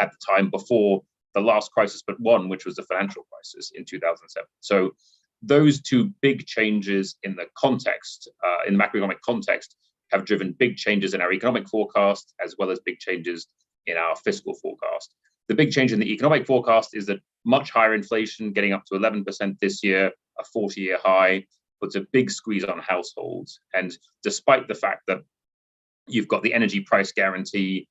at the time before the last crisis but one, which was the financial crisis in 2007. So those two big changes in the context, in the macroeconomic context, have driven big changes in our economic forecast, as well as big changes in our fiscal forecast. The big change in the economic forecast is that much higher inflation, getting up to 11% this year, a 40-year high, puts a big squeeze on households. And despite the fact that you've got the energy price guarantee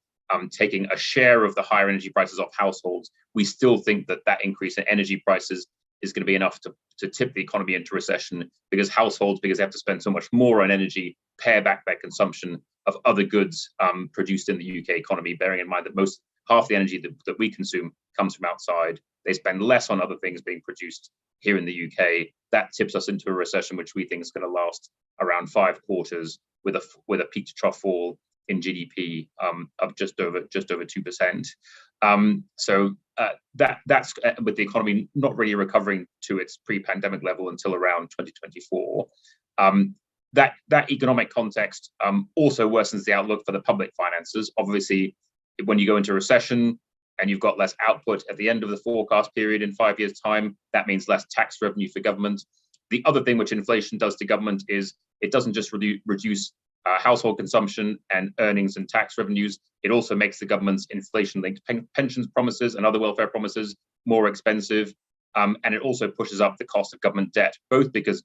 taking a share of the higher energy prices off households, we still think that that increase in energy prices is going to be enough to tip the economy into recession, because households, because they have to spend so much more on energy, pare back their consumption of other goods produced in the UK economy, bearing in mind that half the energy that we consume comes from outside. They spend less on other things being produced here in the UK. That tips us into a recession, which we think is going to last around 5 quarters, with a peak to trough fall in GDP of just over 2%. So that's with the economy not really recovering to its pre-pandemic level until around 2024. That economic context also worsens the outlook for the public finances. Obviously, when you go into recession and you've got less output at the end of the forecast period in 5 years' time, that means less tax revenue for government. The other thing which inflation does to government is it doesn't just reduce household consumption and earnings and tax revenues. It also makes the government's inflation-linked pensions promises and other welfare promises more expensive. And it also pushes up the cost of government debt, both because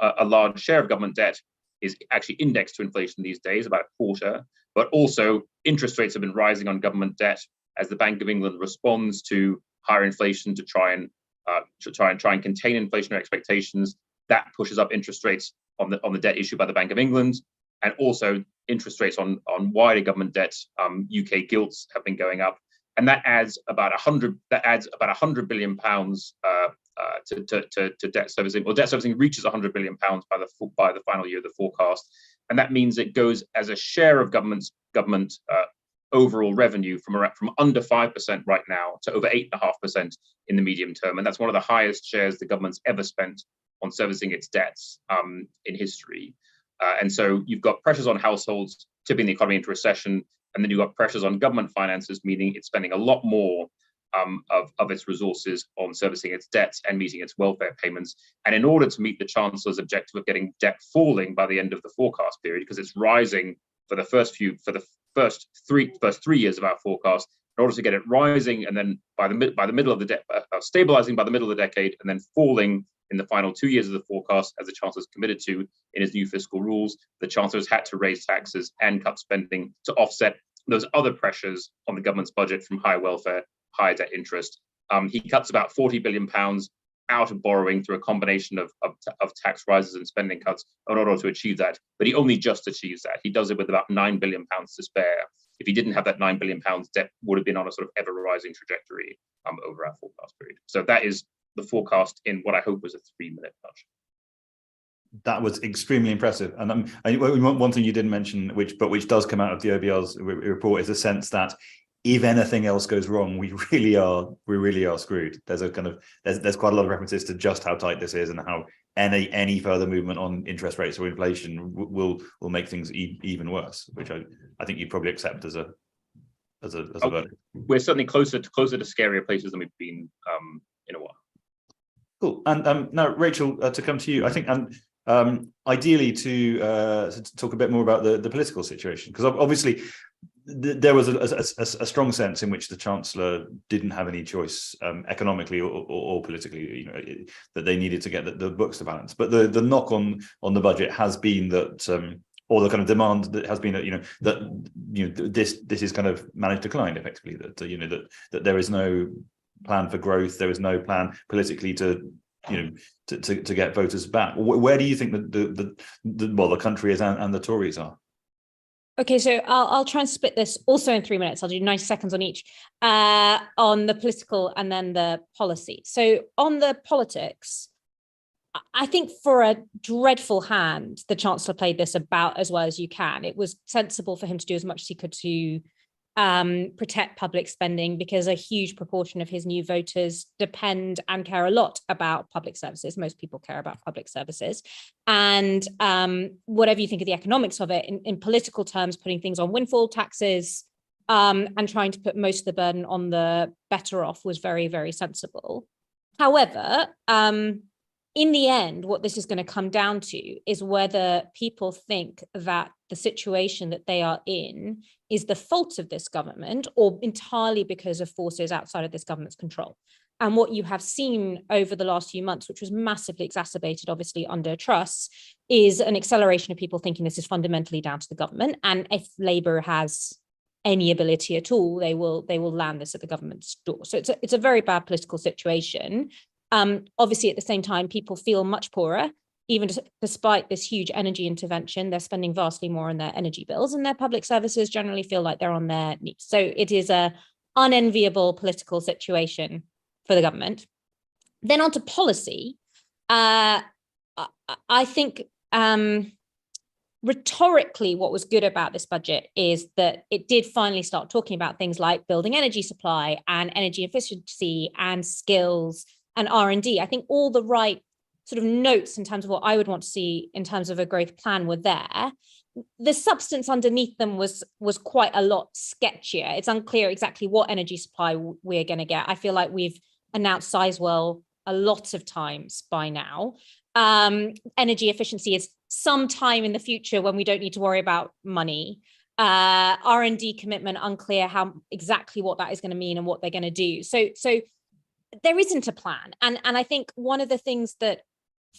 a large share of government debt is actually indexed to inflation these days, about a quarter, but also interest rates have been rising on government debt as the Bank of England responds to higher inflation to try and contain inflationary expectations. That pushes up interest rates on the debt issued by the Bank of England, and also interest rates on wider government debt. UK gilts have been going up, and that adds about 100 billion pounds to debt servicing. Well, debt servicing reaches 100 billion pounds by the final year of the forecast, and that means it goes as a share of government overall revenue from under 5% right now to over 8.5% in the medium term, and that's one of the highest shares the government's ever spent on servicing its debts in history. And so you've got pressures on households tipping the economy into recession, and then you've got pressures on government finances, meaning it's spending a lot more of its resources on servicing its debts and meeting its welfare payments. And in order to meet the Chancellor's objective of getting debt falling by the end of the forecast period, because it's rising for the first 3 years of our forecast, in order to get it rising and then by the middle of the stabilizing by the middle of the decade and then falling in the final 2 years of the forecast, as the Chancellor's committed to in his new fiscal rules, the Chancellor's had to raise taxes and cut spending to offset those other pressures on the government's budget from higher welfare, higher debt interest. He cuts about £40 billion out of borrowing through a combination of tax rises and spending cuts in order to achieve that. But he only just achieves that. He does it with about £9 billion to spare. If he didn't have that £9 billion, debt would have been on a sort of ever-rising trajectory over our forecast period. So that is the forecast in what I hope was a 3-minute nutshell. That was extremely impressive. And one thing you didn't mention, which does come out of the OBR's report, is a sense that if anything else goes wrong, we really are screwed. There's quite a lot of references to just how tight this is and how any further movement on interest rates or inflation will make things even worse, which I think you'd probably accept as a verdict. We're certainly closer to scarier places than we've been in a while. Cool. And now, Rachel, to come to you, I think, ideally to talk a bit more about the political situation, because obviously there was a strong sense in which the Chancellor didn't have any choice economically or politically, that they needed to get the books to balance. But the knock on the budget has been that, or the kind of demand that has been that this is kind of managed decline effectively. That there is no plan for growth. There is no plan politically to get voters back. Where do you think the country is and the Tories are? Okay, so I'll try and split this also in 3 minutes. I'll do 90 seconds on each, on the political and then the policy. So on the politics, I think for a dreadful hand, the Chancellor played this about as well as you can. It was sensible for him to do as much as he could to protect public spending, because a huge proportion of his new voters depend and care a lot about public services. Most people care about public services. And whatever you think of the economics of it, in political terms, putting things on windfall taxes and trying to put most of the burden on the better off was very, very sensible. However, in the end, what this is going to come down to is whether people think that the situation that they are in is the fault of this government or entirely because of forces outside of this government's control. And what you have seen over the last few months, which was massively exacerbated, obviously, under Truss, is an acceleration of people thinking this is fundamentally down to the government. And if Labour has any ability at all, they will land this at the government's door. So it's a very bad political situation. Obviously, at the same time, people feel much poorer, even despite this huge energy intervention. They're spending vastly more on their energy bills, and their public services generally feel like they're on their knees. So it is an unenviable political situation for the government. Then on to policy. I think rhetorically, what was good about this budget is that it did finally start talking about things like building energy supply and energy efficiency and skills and R&D. I think all the right sort of notes in terms of what I would want to see in terms of a growth plan were there. The substance underneath them was quite a lot sketchier. It's unclear exactly what energy supply we're going to get. I feel like we've announced Sizewell a lot of times by now. Energy efficiency is sometime in the future when we don't need to worry about money. R&D commitment, unclear how exactly what that is going to mean and what they're going to do. So there isn't a plan. And I think one of the things that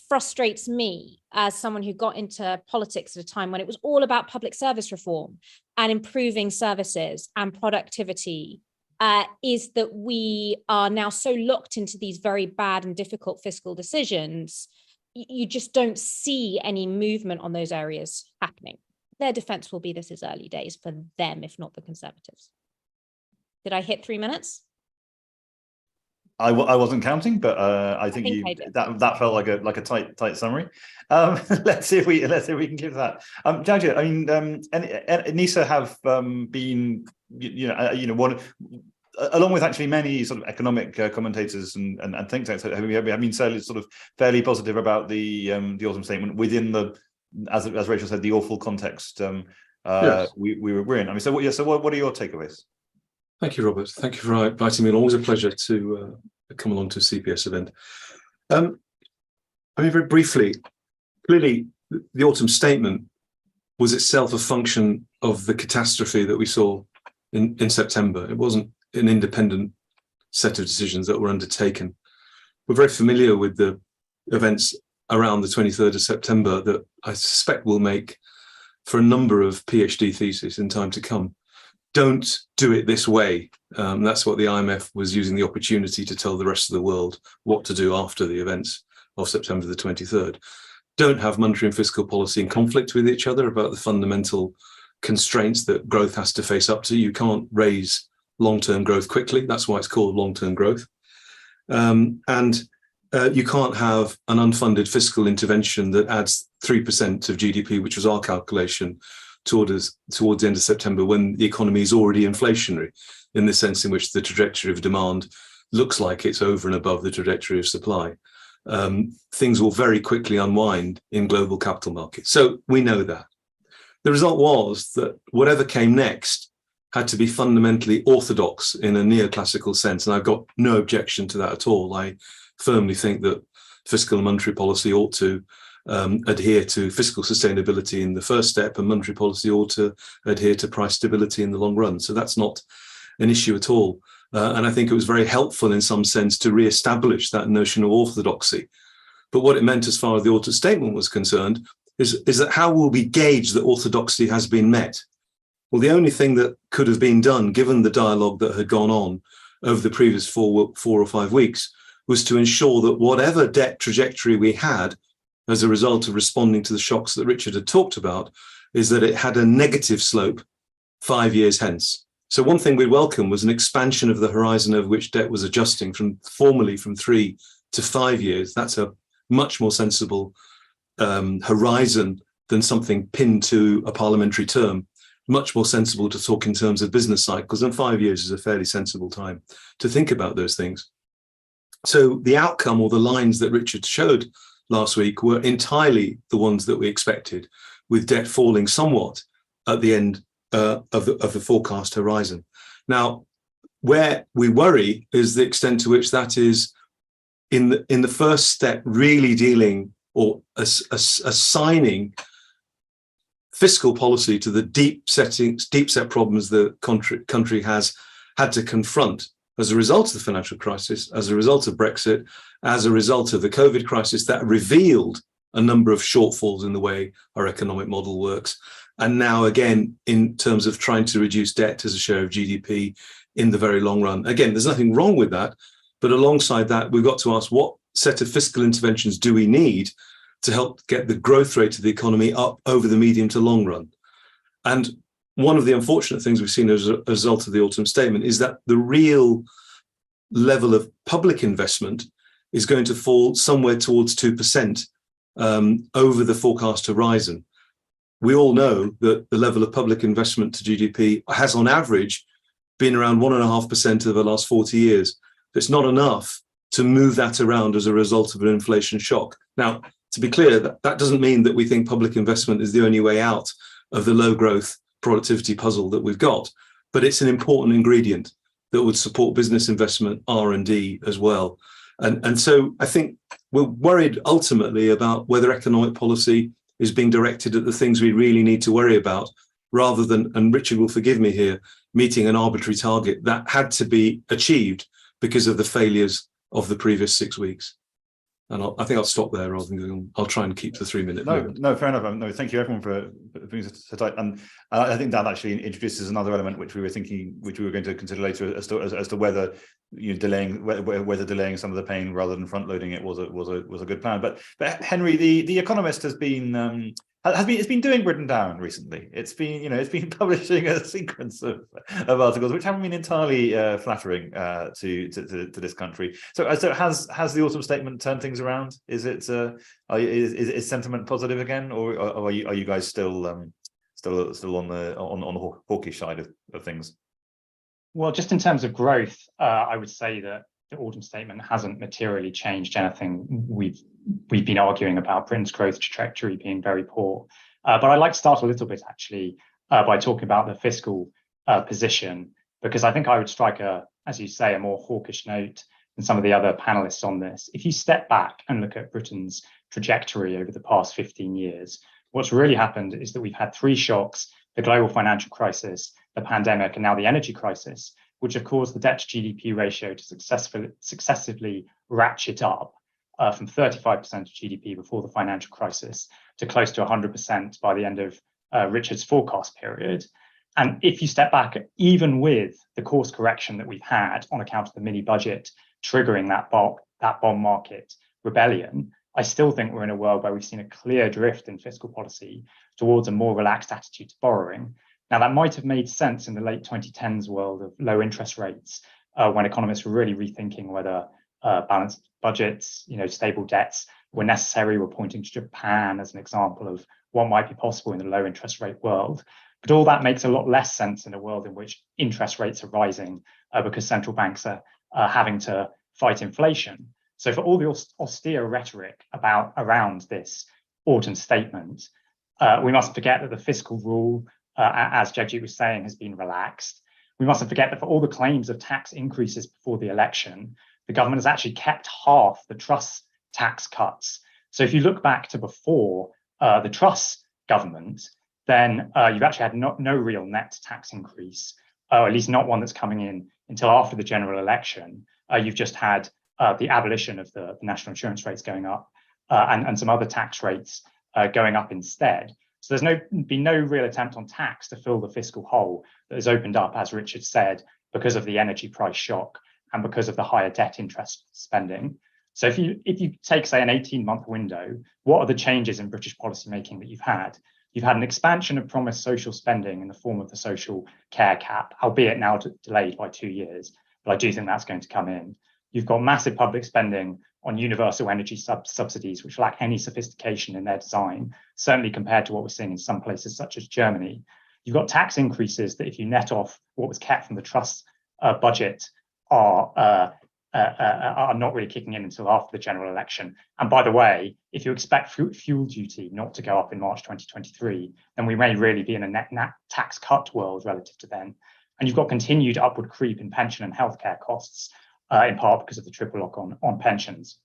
frustrates me as someone who got into politics at a time when it was all about public service reform and improving services and productivity is that we are now so locked into these very bad and difficult fiscal decisions, you just don't see any movement on those areas happening. Their defense will be this is early days for them, if not the Conservatives. Did I hit 3 minutes? I wasn't counting, but I think that felt like a tight summary. Let's see if we can give that. Jaja, I mean, NISA have been, one, along with actually many sort of economic commentators and think tanks, have been sort of fairly positive about the autumn statement within the, as Rachel said, the awful context yes. we were in. I mean, so what are your takeaways? Thank you, Robert. Thank you for inviting me. And always a pleasure to come along to a CPS event. I mean, very briefly, clearly, the autumn statement was itself a function of the catastrophe that we saw in September. It wasn't an independent set of decisions that were undertaken. We're very familiar with the events around the 23rd of September that I suspect will make for a number of PhD theses in time to come. Don't do it this way. That's what the IMF was using the opportunity to tell the rest of the world what to do after the events of September the 23rd. Don't have monetary and fiscal policy in conflict with each other about the fundamental constraints that growth has to face up to. You can't raise long-term growth quickly. That's why it's called long-term growth. You can't have an unfunded fiscal intervention that adds 3% of GDP, which was our calculation, towards the end of September, when the economy is already inflationary, in the sense in which the trajectory of demand looks like it's over and above the trajectory of supply. Things will very quickly unwind in global capital markets. So we know that. The result was that whatever came next had to be fundamentally orthodox in a neoclassical sense. And I've got no objection to that at all. I firmly think that fiscal and monetary policy ought to adhere to fiscal sustainability in the first step, and monetary policy ought to adhere to price stability in the long run. So that's not an issue at all. And I think it was very helpful in some sense to re-establish that notion of orthodoxy. But what it meant as far as the autumn statement was concerned is that how will we gauge that orthodoxy has been met? Well, the only thing that could have been done, given the dialogue that had gone on over the previous four or 5 weeks, was to ensure that whatever debt trajectory we had as a result of responding to the shocks that Richard had talked about, is that it had a negative slope 5 years hence. So one thing we'd welcome was an expansion of the horizon over which debt was adjusting formally from 3 to 5 years. That's a much more sensible horizon than something pinned to a parliamentary term. Much more sensible to talk in terms of business cycles, and 5 years is a fairly sensible time to think about those things. So the outcome, or the lines that Richard showed last week, were entirely the ones that we expected, with debt falling somewhat at the end of the forecast horizon. Now, where we worry is the extent to which that is in the first step really dealing or assigning fiscal policy to the deep set problems the country has had to confront as a result of the financial crisis, as a result of Brexit, as a result of the COVID crisis that revealed a number of shortfalls in the way our economic model works. And now, again, in terms of trying to reduce debt as a share of GDP in the very long run. Again, there's nothing wrong with that. But alongside that, we've got to ask what set of fiscal interventions do we need to help get the growth rate of the economy up over the medium to long run. And one of the unfortunate things we've seen as a result of the autumn statement is that the real level of public investment is going to fall somewhere towards 2% over the forecast horizon. We all know that the level of public investment to GDP has on average been around 1.5% over the last 40 years. It's not enough to move that around as a result of an inflation shock. Now, to be clear, that doesn't mean that we think public investment is the only way out of the low growth productivity puzzle that we've got, but it's an important ingredient that would support business investment, R&D as well. And so I think we're worried ultimately about whether economic policy is being directed at the things we really need to worry about, rather than, and Richard will forgive me here, meeting an arbitrary target that had to be achieved because of the failures of the previous 6 weeks. And I think I'll stop there rather than going on. I'll try and keep the 3 minute limit. No, fair enough. No, thank you everyone for being so tight. And I think that actually introduces another element which we were going to consider later as to whether whether delaying some of the pain rather than front loading it was a good plan. But Henry, the Economist has been it's been doing Britain down recently. It's been publishing a sequence of articles which haven't been entirely flattering to this country. So has the autumn statement turned things around? Is is sentiment positive again, or are you guys still on the hawkish side of things? Well, just in terms of growth, I would say that the autumn statement hasn't materially changed anything we've been arguing about Britain's growth trajectory being very poor. But I'd like to start a little bit actually by talking about the fiscal position, because I think I would strike as you say, a more hawkish note than some of the other panelists on this. If you step back and look at Britain's trajectory over the past 15 years, what's really happened is that we've had three shocks: the global financial crisis, the pandemic, and now the energy crisis, which have caused the debt to GDP ratio to successively ratchet up from 35% of GDP before the financial crisis to close to 100% by the end of Richard's forecast period. And if you step back, even with the course correction that we've had on account of the mini budget triggering that bond market rebellion, I still think we're in a world where we've seen a clear drift in fiscal policy towards a more relaxed attitude to borrowing. Now, that might have made sense in the late 2010s world of low interest rates, when economists were really rethinking whether balanced budgets, stable debts were necessary. We're pointing to Japan as an example of what might be possible in the low interest rate world. But all that makes a lot less sense in a world in which interest rates are rising because central banks are having to fight inflation. So for all the austere rhetoric around this autumn statement, we mustn't forget that the fiscal rule, as Jagjeet was saying, has been relaxed. We mustn't forget that for all the claims of tax increases before the election, the government has actually kept half the Truss tax cuts. So if you look back to before the Truss government, then you've actually had no real net tax increase, or at least not one that's coming in until after the general election. You've just had the abolition of the national insurance rates going up and some other tax rates going up instead. So there's been no real attempt on tax to fill the fiscal hole that has opened up, as Richard said, because of the energy price shock and because of the higher debt interest spending. So if you take, say, an 18-month window, what are the changes in British policymaking that you've had? You've had an expansion of promised social spending in the form of the social care cap, albeit now delayed by 2 years, but I do think that's going to come in. You've got massive public spending on universal energy subsidies, which lack any sophistication in their design, certainly compared to what we're seeing in some places such as Germany. You've got tax increases that, if you net off what was kept from the Truss budget, are are not really kicking in until after the general election. And by the way, if you expect fuel duty not to go up in March 2023, then we may really be in a net tax cut world relative to then. And you've got continued upward creep in pension and healthcare costs, in part because of the triple lock on pensions.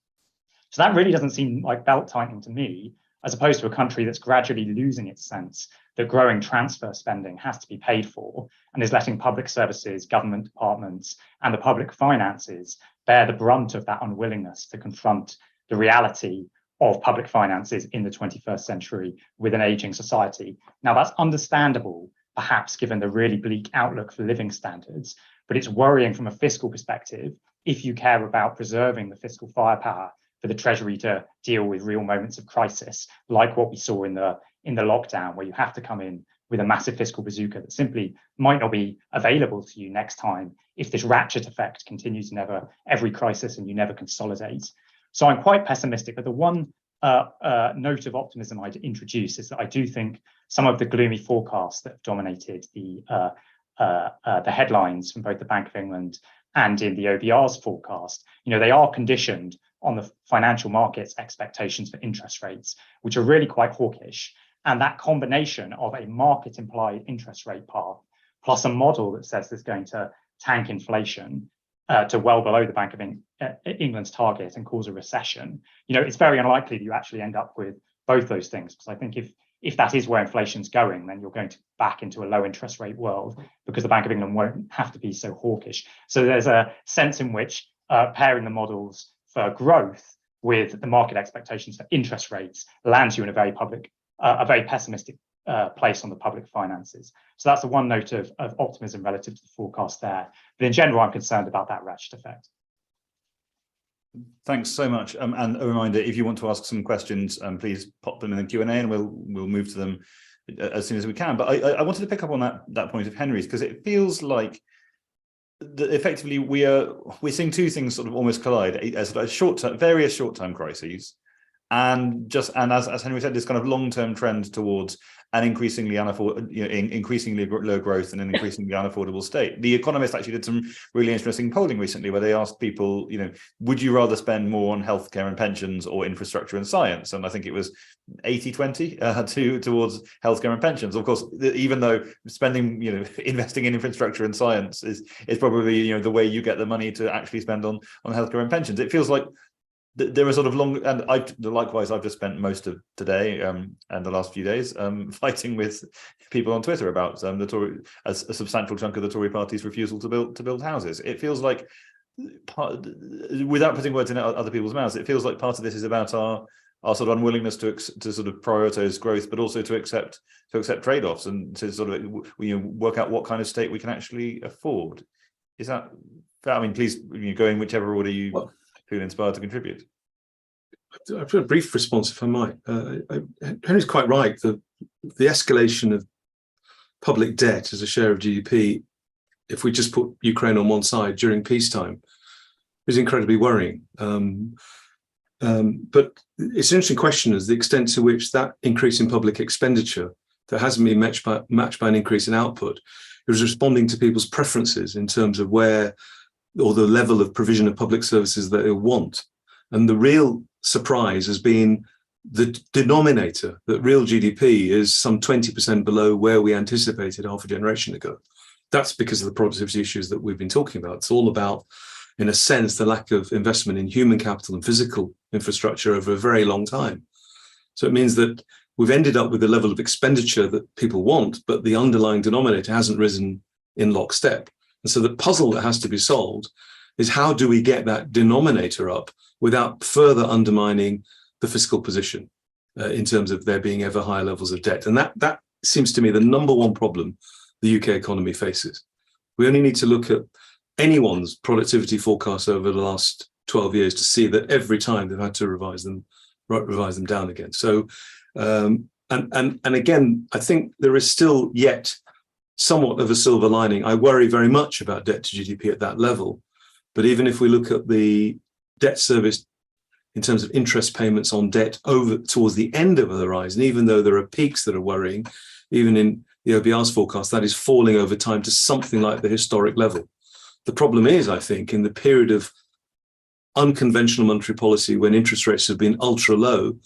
So that really doesn't seem like belt tightening to me, as opposed to a country that's gradually losing its sense that growing transfer spending has to be paid for and is letting public services, government departments, and the public finances bear the brunt of that unwillingness to confront the reality of public finances in the 21st century with an aging society. Now, that's understandable, perhaps given the really bleak outlook for living standards, but it's worrying from a fiscal perspective if you care about preserving the fiscal firepower for the Treasury to deal with real moments of crisis, like what we saw in the lockdown, where you have to come in with a massive fiscal bazooka that simply might not be available to you next time if this ratchet effect continues in every crisis and you never consolidate. So I'm quite pessimistic, but the one note of optimism I'd introduce is that I do think some of the gloomy forecasts that have dominated the headlines from both the Bank of England and in the OBR's forecast, they are conditioned on the financial markets expectations for interest rates, which are really quite hawkish. And that combination of a market implied interest rate path plus a model that says there's going to tank inflation to well below the Bank of England's target and cause a recession, it's very unlikely that you actually end up with both those things. Because I think if that is where inflation's going, then you're going to back into a low interest rate world because the Bank of England won't have to be so hawkish. So there's a sense in which pairing the models for growth with the market expectations for interest rates lands you in a very pessimistic place on the public finances. So that's the one note of optimism relative to the forecast there. But in general, I'm concerned about that ratchet effect. Thanks so much. And a reminder, if you want to ask some questions, please pop them in the Q&A and we'll move to them as soon as we can. But I wanted to pick up on that point of Henry's, because it feels like effectively we're seeing two things sort of almost collide: as various short-term crises, and as Henry said, this kind of long-term trend towards an increasingly low growth and an increasingly unaffordable state. The Economist actually did some really interesting polling recently where they asked people, would you rather spend more on healthcare and pensions or infrastructure and science? And I think it was 80-20 towards healthcare and pensions. Of course, even though spending, investing in infrastructure and science is probably, the way you get the money to actually spend on healthcare and pensions. It feels like there are sort of long, and likewise, I've just spent most of today and the last few days fighting with people on Twitter about the Tory, a substantial chunk of the Tory party's refusal to build houses. It feels like, without putting words in other people's mouths, it feels like part of this is about our sort of unwillingness to sort of prioritize growth, but also to accept trade-offs and to sort of work out what kind of state we can actually afford. Is that? I mean, please go in whichever order you feel inspired to contribute. I've got a brief response, if I might. Henry's quite right. The escalation of public debt as a share of GDP, if we just put Ukraine on one side during peacetime, is incredibly worrying. But it's an interesting question as the extent to which that increase in public expenditure that hasn't been matched by an increase in output is responding to people's preferences in terms of where or the level of provision of public services that they want. And the real surprise has been the denominator, that real GDP is some 20% below where we anticipated half a generation ago. That's because of the productivity issues that we've been talking about. It's all about, in a sense, the lack of investment in human capital and physical infrastructure over a very long time. So it means that we've ended up with a level of expenditure that people want, but the underlying denominator hasn't risen in lockstep. And so the puzzle that has to be solved is how do we get that denominator up without further undermining the fiscal position in terms of there being ever higher levels of debt. And that seems to me the number one problem the UK economy faces. We only need to look at anyone's productivity forecasts over the last 12 years to see that every time they've had to revise them down again. So, and again, I think there is still yet somewhat of a silver lining. I worry very much about debt to GDP at that level. But even if we look at the debt service in terms of interest payments on debt over towards the end of the horizon, even though there are peaks that are worrying, even in the OBR's forecast, that is falling over time to something like the historic level. The problem is, I think, in the period of unconventional monetary policy when interest rates have been ultra low,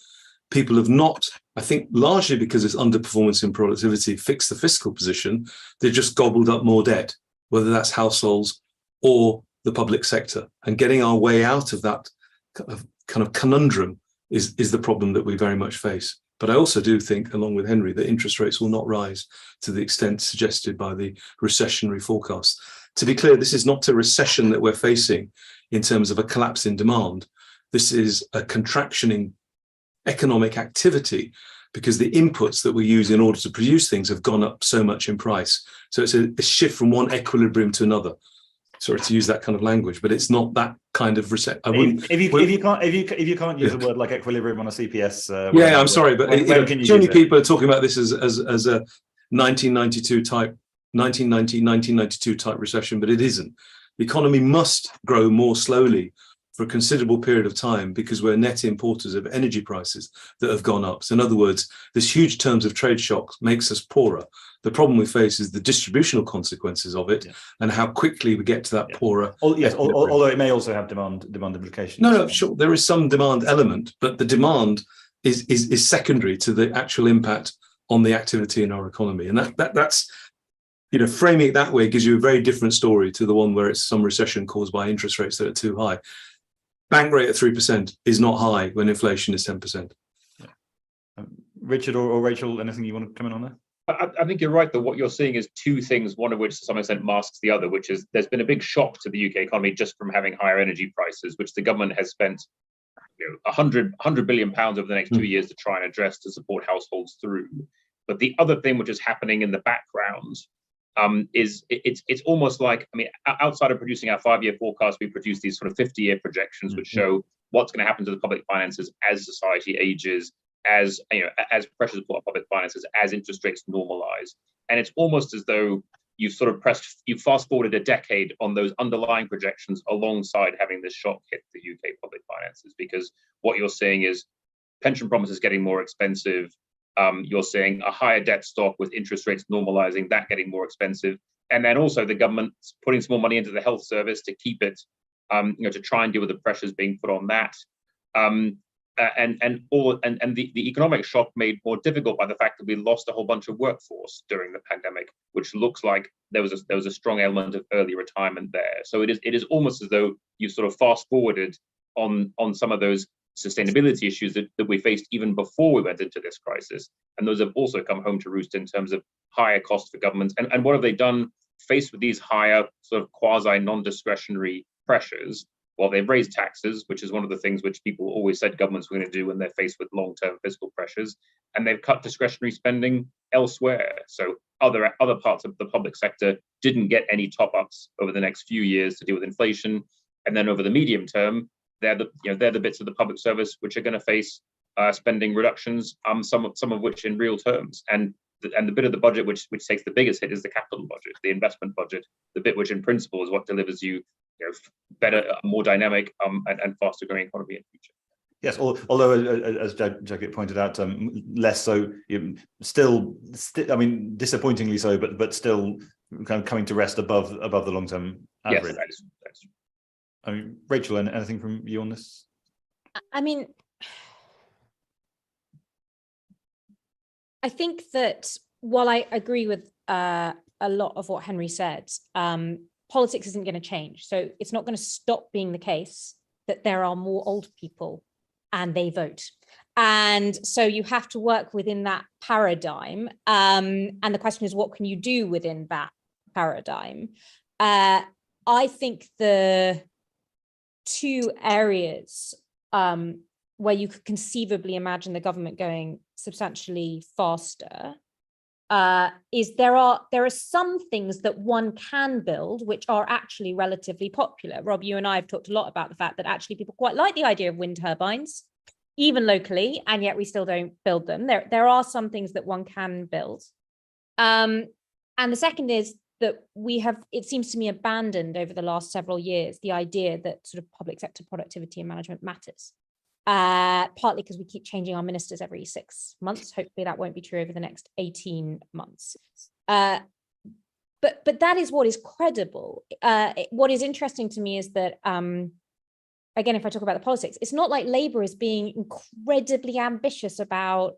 people have not, I think largely because it's underperformance in productivity, fixed the fiscal position. They've just gobbled up more debt, whether that's households or the public sector. And getting our way out of that kind of conundrum is the problem that we very much face. But I also do think, along with Henry, that interest rates will not rise to the extent suggested by the recessionary forecast. To be clear, this is not a recession that we're facing in terms of a collapse in demand. This is a contraction in economic activity because the inputs that we use in order to produce things have gone up so much in price. So it's a shift from one equilibrium to another. Sorry to use that kind of language, but it's not that kind of recession. If you can't use a word like equilibrium on a CPS, I'm sorry, but too many people are talking about this as a 1992 type, 1992 type recession, but it isn't. The economy must grow more slowly for a considerable period of time because we're net importers of energy prices that have gone up. So in other words, this huge terms of trade shock makes us poorer. The problem we face is the distributional consequences of it and how quickly we get to that poorer. Although it may also have demand implications. No, sure. There is some demand element, but the demand is secondary to the actual impact on the activity in our economy. And that's, framing it that way gives you a very different story to the one where it's some recession caused by interest rates that are too high. Bank rate at 3% is not high when inflation is 10%. Richard or Rachel, anything you want to comment on there? I think you're right that what you're seeing is two things, one of which to some extent masks the other, which is there's been a big shock to the UK economy just from having higher energy prices, which the government has spent 100 billion pounds over the next 2 years to try and address to support households through. But the other thing which is happening in the background is it's almost like, outside of producing our 5-year forecast, we produce these sort of 50-year projections which show what's going to happen to the public finances as society ages, as pressures put on public finances, as interest rates normalize. And it's almost as though you've sort of you fast forwarded a decade on those underlying projections alongside having this shock hit the UK public finances, because what you're seeing is pension promises getting more expensive. You're seeing a higher debt stock with interest rates normalizing, that getting more expensive. And then also the government putting some more money into the health service to keep it, to try and deal with the pressures being put on that. And the economic shock made more difficult by the fact that we lost a whole bunch of workforce during the pandemic, which looks like there was a strong element of early retirement there. So it is almost as though you sort of fast forwarded on some of those sustainability issues that we faced even before we went into this crisis, and those have also come home to roost in terms of higher costs for governments. And what have they done faced with these higher sort of quasi non-discretionary pressures? Well, they've raised taxes, which is one of the things which people always said governments were going to do when they're faced with long-term fiscal pressures, and they've cut discretionary spending elsewhere. So other parts of the public sector didn't get any top-ups over the next few years to deal with inflation, and then over the medium term, they're the bits of the public service which are going to face spending reductions, some of which in real terms. And the bit of the budget which takes the biggest hit is the capital budget, the investment budget, the bit which in principle is what delivers you better, more dynamic and faster growing economy in the future. Yes, although as Jacket pointed out, less so. Still, disappointingly so, but still kind of coming to rest above the long term average. Yes, that is true. Rachel, anything from you on this? I think that while I agree with a lot of what Henry said, politics isn't going to change. So it's not going to stop being the case that there are more old people and they vote. And so you have to work within that paradigm. And the question is, what can you do within that paradigm? I think the two areas where you could conceivably imagine the government going substantially faster is there are some things that one can build which are actually relatively popular. Rob, you and I have talked a lot about the fact that actually people quite like the idea of wind turbines, even locally, and yet we still don't build them. There are some things that one can build. And the second is that we have, it seems to me, abandoned over the last several years the idea that sort of public sector productivity and management matters. Partly because we keep changing our ministers every 6 months. Hopefully that won't be true over the next 18 months. But that is what is credible. What is interesting to me is that again, if I talk about the politics, it's not like Labour is being incredibly ambitious about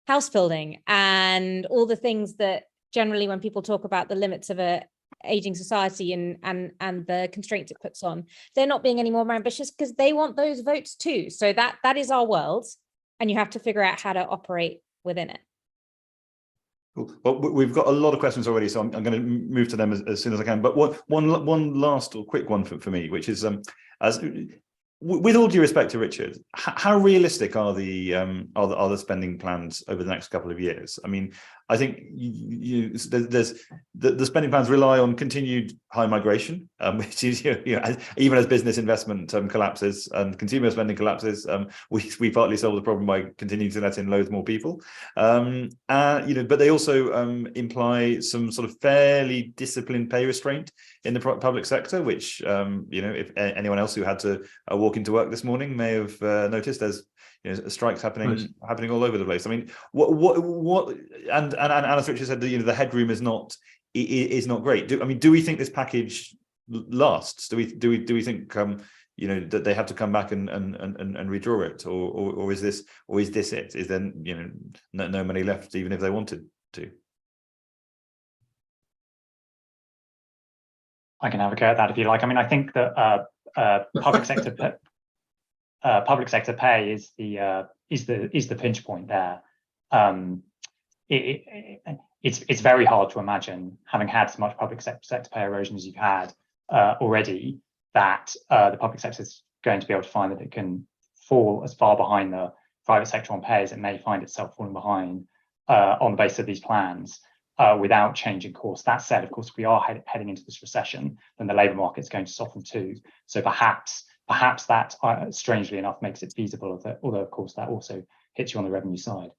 house building and all the things that generally when people talk about the limits of a aging society and the constraints it puts on, they're not being any more ambitious because they want those votes too. So that is our world, and you have to figure out how to operate within it. Cool. Well, we've got a lot of questions already, so I'm going to move to them as soon as I can. But one last or quick one for me, which is with all due respect to Richard, how realistic are the spending plans over the next couple of years? I mean, I think there's the spending plans rely on continued high migration, which is even as business investment collapses and consumer spending collapses, we partly solve the problem by continuing to let in loads more people. But they also imply some sort of fairly disciplined pay restraint in the public sector, which if anyone else who had to walk into work this morning may have noticed, there's strikes happening all over the place. I mean, what and as Richard said, the headroom is not great. Do we think this package lasts? Do we think that they have to come back and redraw it, or is this it? Is there no money left even if they wanted to? I can have a go at that if you like. I mean, I think that public sector pay is the pinch point there. It's very hard to imagine, having had as much public sector pay erosion as you've had already, that the public sector is going to be able to find that it can fall as far behind the private sector on pay as it may find itself falling behind on the basis of these plans without changing course. That said, of course, if we are heading into this recession, then the labour market is going to soften too. So perhaps that, strangely enough, makes it feasible, although of course that also hits you on the revenue side.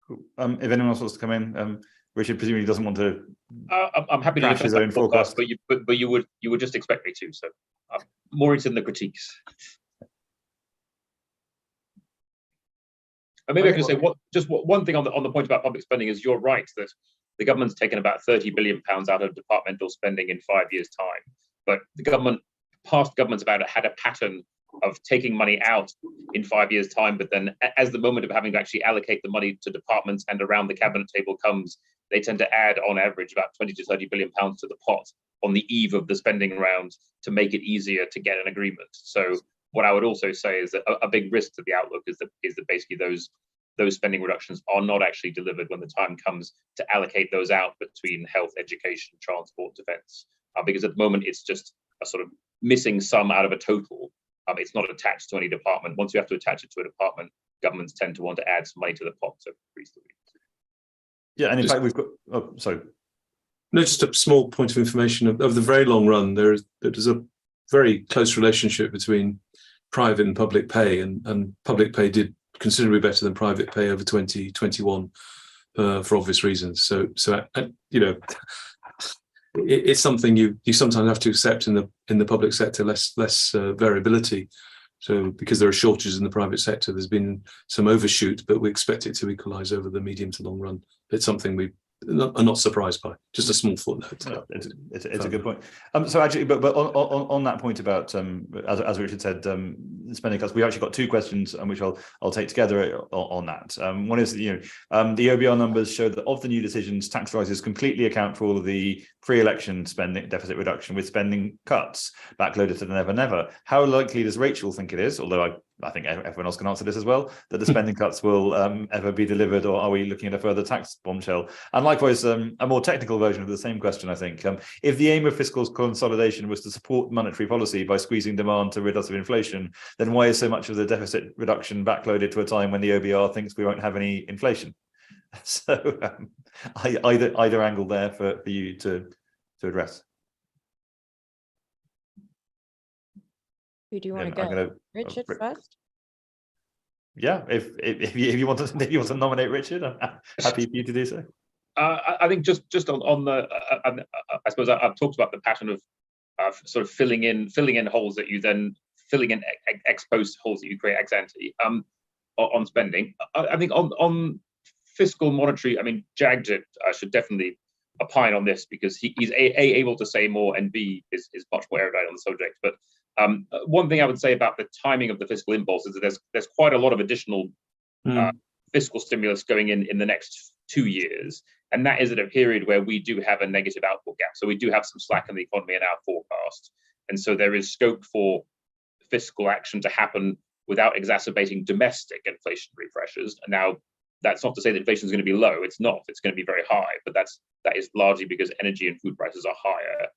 Cool. If anyone else wants to come in, Richard presumably doesn't want to. I'm happy to crash his own forecast, but you would just expect me to. So I'm more into the critiques. And maybe I can say one thing on the point about public spending is you're right that the government's taken about £30 billion out of departmental spending in 5 years' time, but past governments about it had a pattern of taking money out in 5 years' time, but then as the moment of having to actually allocate the money to departments and around the cabinet table comes, they tend to add on average about 20 to 30 billion pounds to the pot on the eve of the spending round to make it easier to get an agreement. So what I would also say is that a big risk to the outlook is that basically those spending reductions are not actually delivered when the time comes to allocate those out between health, education, transport, defence, because at the moment it's just a sort of missing sum out of a total. It's not attached to any department. Once you have to attach it to a department, governments tend to want to add some money to the pot to increase the reach. Yeah, and in fact, we've got. Oh, sorry. No, just a small point of information. Of the very long run, there's a very close relationship between private and public pay, and public pay did considerably better than private pay over 2021 for obvious reasons. So it's something you sometimes have to accept in the public sector, less variability. So because there are shortages in the private sector, there's been some overshoot, but we expect it to equalise over the medium to long run. It's something we are not surprised by. Just a small footnote. No, it's a good point. So actually, but on that point about as Richard said, spending cuts, we actually got two questions, which I'll take together on that. One is the OBR numbers show that of the new decisions, tax rises completely account for all of the pre-election spending deficit reduction, with spending cuts backloaded to the never. How likely does Rachel think it is? Although I think everyone else can answer this as well, that the spending cuts will ever be delivered, or are we looking at a further tax bombshell? And likewise, a more technical version of the same question, I think. If the aim of fiscal consolidation was to support monetary policy by squeezing demand to rid us of inflation, then why is so much of the deficit reduction backloaded to a time when the OBR thinks we won't have any inflation? So either angle there for you to address. Who do you want to go? Richard first? Yeah, if you want to nominate Richard, I'm happy for you to do so. I think just on the, I suppose I've talked about the pattern of sort of filling in holes that you then filling in ex post holes that you create ex ante on spending. I think on fiscal monetary, I mean, JAG should definitely opine on this because he's able to say more, and B is much more erudite on the subject. But one thing I would say about the timing of the fiscal impulse is that there's quite a lot of additional fiscal stimulus going in the next 2 years, and that is at a period where we do have a negative output gap. So we do have some slack in the economy in our forecast, and so there is scope for fiscal action to happen without exacerbating domestic inflationary pressures. And now, that's not to say that inflation is going to be low. It's not. It's going to be very high, but that is largely because energy and food prices are higher.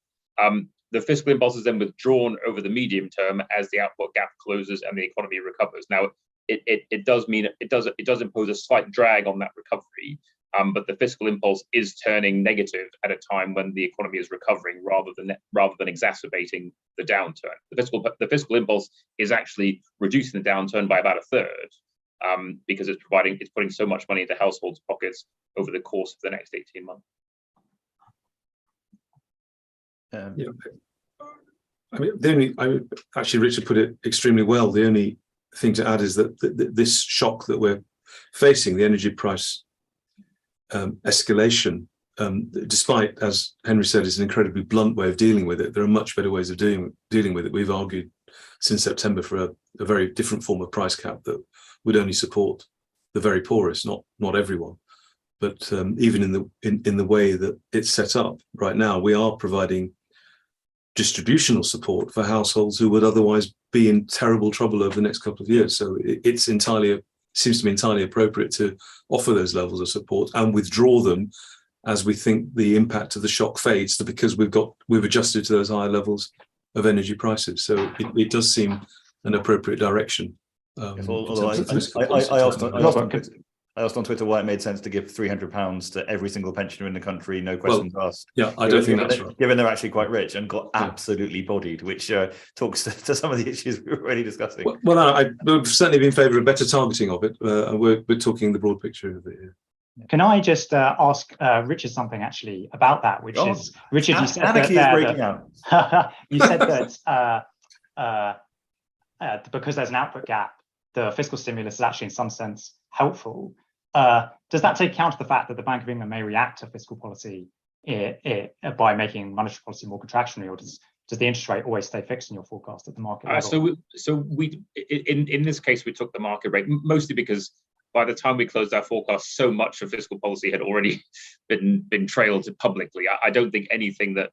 The fiscal impulse is then withdrawn over the medium term as the output gap closes and the economy recovers. Now, it does impose a slight drag on that recovery, but the fiscal impulse is turning negative at a time when the economy is recovering rather than exacerbating the downturn. The fiscal impulse is actually reducing the downturn by about a third, because it's putting so much money into households' pockets over the course of the next 18 months. I mean, actually, Richard put it extremely well. The only thing to add is that this shock that we're facing, the energy price escalation, despite, as Henry said, is an incredibly blunt way of dealing with it, there are much better ways of dealing with it. We've argued since September for a very different form of price cap that would only support the very poorest, not everyone. But even in the way that it's set up right now, we are providing distributional support for households who would otherwise be in terrible trouble over the next couple of years. So it seems to be entirely appropriate to offer those levels of support and withdraw them as we think the impact of the shock fades, because we've adjusted to those higher levels of energy prices. So it does seem an appropriate direction. I asked on Twitter why it made sense to give £300 to every single pensioner in the country, no questions asked. Yeah, I don't think that's right. Given they're actually quite rich, and got absolutely bodied, which talks to some of the issues we were already discussing. Well, I've certainly been in favour of better targeting of it. We're talking the broad picture of it here. Can I just ask Richard something actually about that, which is, Richard, you said anarchy is breaking out. You said that because there's an output gap, the fiscal stimulus is actually in some sense helpful. Does that take account of the fact that the Bank of England may react to fiscal policy by making monetary policy more contractionary, or does the interest rate always stay fixed in your forecast at the market level? So we in this case we took the market rate mostly because by the time we closed our forecast, so much of fiscal policy had already been trailed publicly. I don't think anything that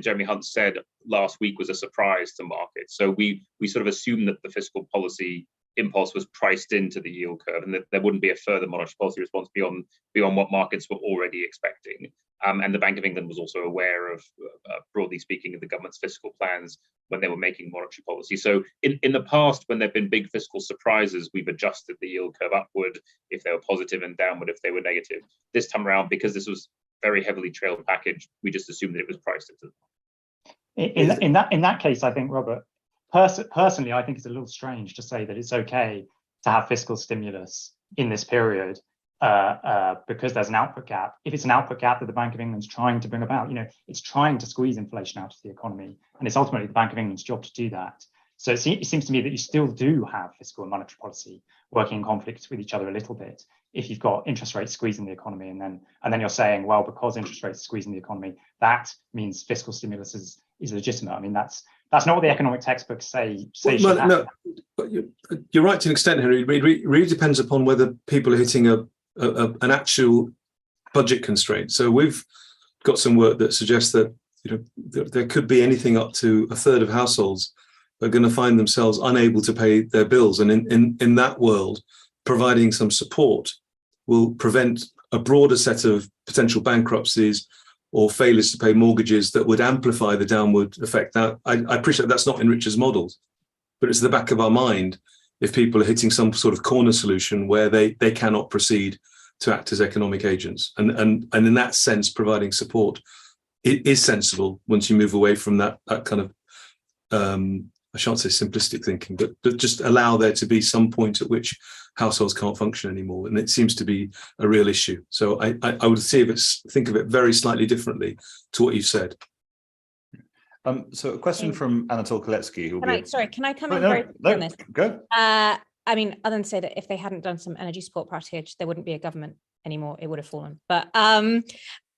Jeremy Hunt said last week was a surprise to markets. So we sort of assumed that the fiscal policy impulse was priced into the yield curve, and that there wouldn't be a further monetary policy response beyond what markets were already expecting. And the Bank of England was also aware of, broadly speaking, of the government's fiscal plans when they were making monetary policy. So in the past, when there have been big fiscal surprises, we've adjusted the yield curve upward if they were positive and downward if they were negative. This time around, because this was very heavily trailed package, we just assumed that it was priced into. In that case, I think, Robert, personally, I think it's a little strange to say that it's okay to have fiscal stimulus in this period because there's an output gap. If it's an output gap that the Bank of England's trying to bring about, it's trying to squeeze inflation out of the economy, and it's ultimately the Bank of England's job to do that. So it seems to me that you still do have fiscal and monetary policy working in conflict with each other a little bit if you've got interest rates squeezing the economy, and then you're saying, well, because interest rates are squeezing the economy, that means fiscal stimulus is legitimate. I mean, that's not what the economic textbooks say. No, but you're right to an extent, Henry. It really depends upon whether people are hitting an actual budget constraint. So we've got some work that suggests that there could be anything up to a third of households are going to find themselves unable to pay their bills, and in that world, providing some support will prevent a broader set of potential bankruptcies or failures to pay mortgages that would amplify the downward effect. Now, I appreciate that's not in Richard's models, but it's the back of our mind if people are hitting some sort of corner solution where they cannot proceed to act as economic agents. And in that sense, providing support is sensible once you move away from that kind of, I shan't say simplistic thinking, but just allow there to be some point at which households can't function anymore. And it seems to be a real issue. So I would think of it very slightly differently to what you said. So a question from Anatol Koletsky. Can I come in very quickly on this? Go. I mean, other than say that if they hadn't done some energy support package, there wouldn't be a government anymore. It would have fallen. But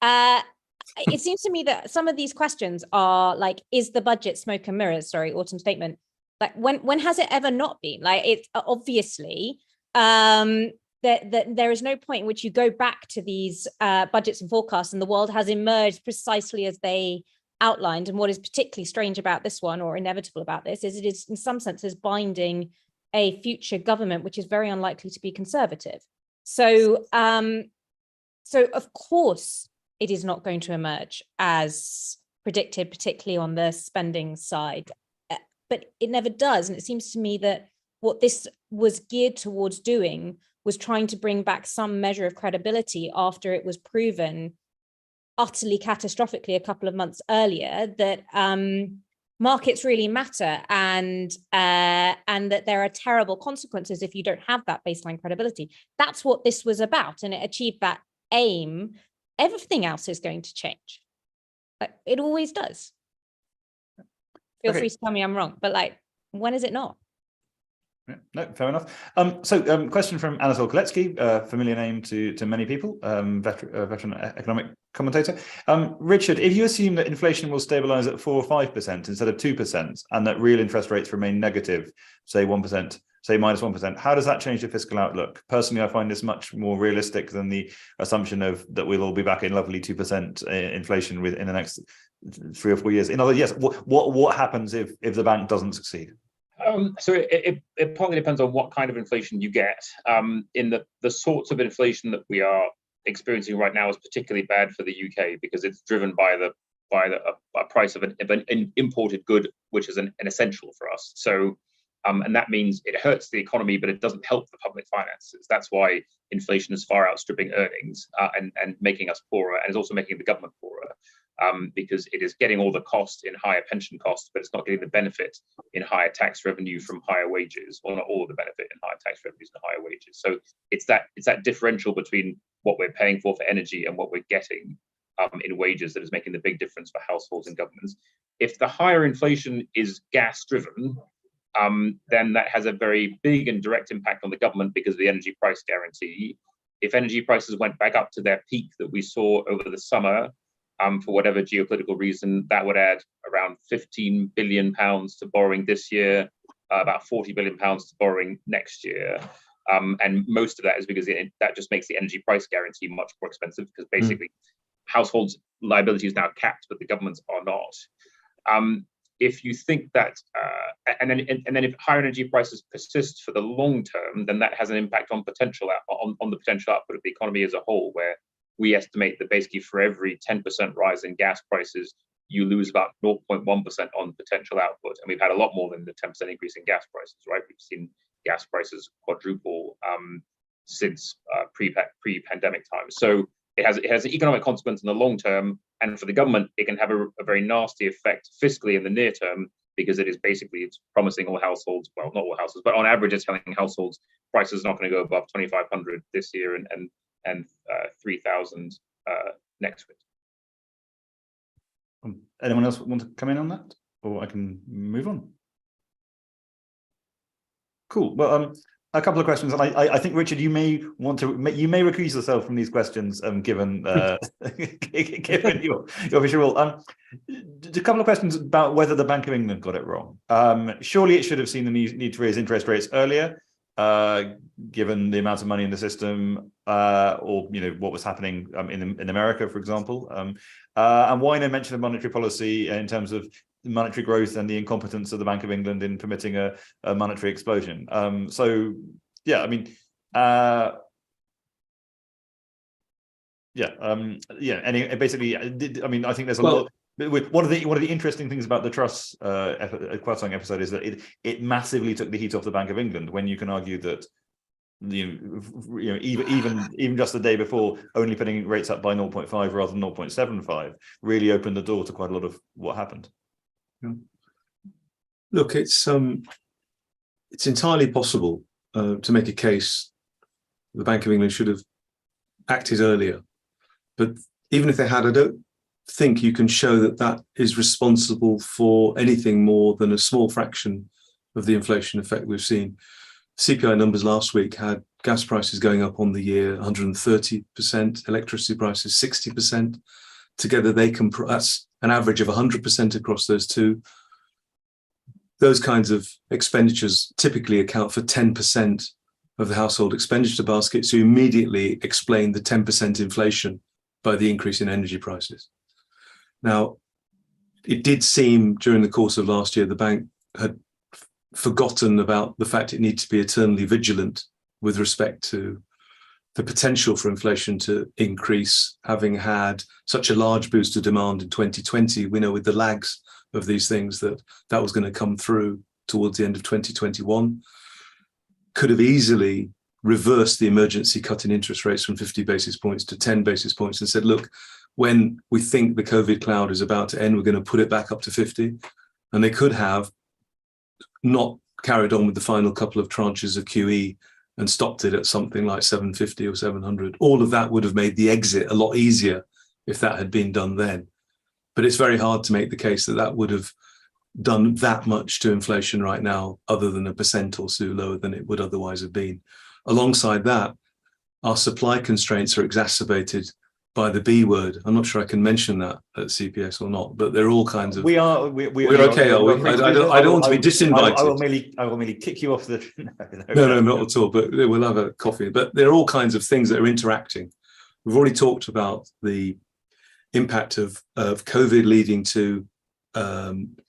It seems to me that some of these questions are like, is the budget smoke and mirrors? Sorry, autumn statement. Like, when has it ever not been? Like, it's obviously that there is no point in which you go back to these budgets and forecasts and the world has emerged precisely as they outlined. And what is particularly strange about this one, or inevitable about this, is it is in some senses binding a future government which is very unlikely to be conservative. So of course it is not going to emerge as predicted, particularly on the spending side, but it never does. And it seems to me that what this was geared towards doing was trying to bring back some measure of credibility after it was proven utterly catastrophically a couple of months earlier that markets really matter, and that there are terrible consequences if you don't have that baseline credibility. That's what this was about, and it achieved that aim. Everything else is going to change. It always does. Feel free to tell me I'm wrong, but like, when is it not? Yeah, no, fair enough. Question from Anatol Koletsky, familiar name to many people, veteran economic commentator. Richard, if you assume that inflation will stabilize at 4 or 5% instead of 2%, and that real interest rates remain negative, say 1%, say minus 1%, how does that change the fiscal outlook? Personally, I find this much more realistic than the assumption of that we'll all be back in lovely 2% inflation within the next 3 or 4 years. In other words, yes, what happens if the bank doesn't succeed? So it partly depends on what kind of inflation you get. In the sorts of inflation that we are experiencing right now is particularly bad for the UK because it's driven by the price of an imported good, which is an essential for us. So and that means it hurts the economy, but it doesn't help the public finances. That's why inflation is far outstripping earnings and making us poorer, and is also making the government poorer. Because it is getting all the cost in higher pension costs, but it's not getting the benefit in higher tax revenue from higher wages, or not all of the benefit in higher tax revenues and higher wages. So it's that differential between what we're paying for energy and what we're getting in wages that is making the big difference for households and governments. If the higher inflation is gas driven, then that has a very big and direct impact on the government because of the energy price guarantee. If energy prices went back up to their peak that we saw over the summer, for whatever geopolitical reason, that would add around £15 billion to borrowing this year, about £40 billion to borrowing next year. And most of that is because that just makes the energy price guarantee much more expensive, because basically households' liability is now capped, but the government's are not. If you think that, and then if higher energy prices persist for the long term, then that has an impact on the potential output of the economy as a whole, where we estimate that basically for every 10% rise in gas prices, you lose about 0.1% on potential output. And we've had a lot more than the 10% increase in gas prices, right? We've seen gas prices quadruple since pre-pandemic times. So it has an economic consequence in the long term. And for the government, it can have a very nasty effect fiscally in the near term, because it's promising all households, well, not all households, but on average, it's telling households prices are not going to go above 2,500 this year and 3,000 next week. Anyone else want to come in on that, or I can move on? Cool. Well, a couple of questions, and I think, Richard, you may recuse yourself from these questions, given given your official role. A couple of questions about whether the Bank of England got it wrong. Surely it should have seen the need to raise interest rates earlier, given the amount of money in the system, or what was happening in America, for example, and why no mention of monetary policy in terms of monetary growth and the incompetence of the Bank of England in permitting a monetary explosion. Basically, I think there's a lot. One of the interesting things about the Truss Kwarteng episode is that it massively took the heat off the Bank of England, when you can argue that even just the day before, only putting rates up by 0.5 rather than 0.75 really opened the door to quite a lot of what happened. Look, it's entirely possible to make a case the Bank of England should have acted earlier, but even if they had, I don't think you can show that is responsible for anything more than a small fraction of the inflation effect we've seen. CPI numbers last week had gas prices going up on the year 130%, electricity prices 60%. Together they that's an average of 100% across those two. Those kinds of expenditures typically account for 10% of the household expenditure basket, so you immediately explain the 10% inflation by the increase in energy prices. Now, it did seem during the course of last year the bank had forgotten about the fact it needs to be eternally vigilant with respect to the potential for inflation to increase, having had such a large boost of demand in 2020. We know with the lags of these things that was going to come through towards the end of 2021. Could have easily reversed the emergency cut in interest rates from 50 basis points to 10 basis points and said, look, when we think the COVID cloud is about to end, we're going to put it back up to 50. And they could have not carried on with the final couple of tranches of QE and stopped it at something like 750 or 700. All of that would have made the exit a lot easier if that had been done then. But it's very hard to make the case that that would have done that much to inflation right now, other than 1% or so lower than it would otherwise have been. Alongside that, our supply constraints are exacerbated by the B word. I'm not sure I can mention that at CPS or not, but there are all kinds of. We're okay, are we? I don't want to be disinvited. I will merely kick you off the. No, not at all. But we'll have a coffee. But there are all kinds of things that are interacting. We've already talked about the impact of COVID leading to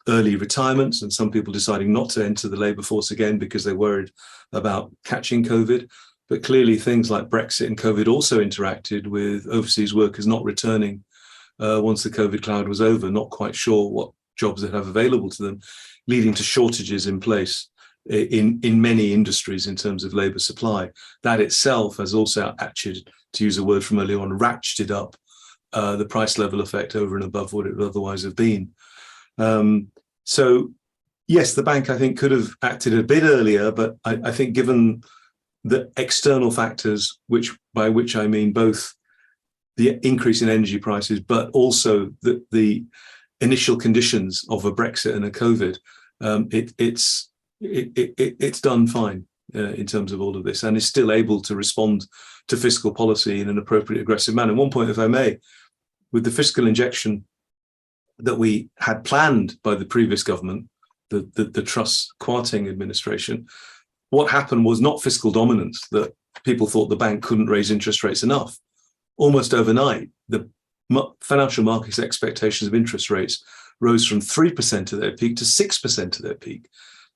early retirements and some people deciding not to enter the labour force again because they're worried about catching COVID. But clearly things like Brexit and COVID also interacted with overseas workers not returning once the COVID cloud was over, not quite sure what jobs they have available to them, leading to shortages in place in many industries in terms of labour supply. That itself has also actually, to use a word from earlier on, ratcheted up the price level effect over and above what it would otherwise have been. So yes, the bank, I think, could have acted a bit earlier, but I think given the external factors, by which I mean both the increase in energy prices, but also the initial conditions of a Brexit and a COVID, it's done fine in terms of all of this, and is still able to respond to fiscal policy in an appropriate, aggressive manner. One point, if I may, with the fiscal injection that we had planned by the previous government, the Truss Kwarteng administration, what happened was not fiscal dominance, that people thought the bank couldn't raise interest rates enough. Almost overnight, the financial markets' expectations of interest rates rose from 3% of their peak to 6% of their peak.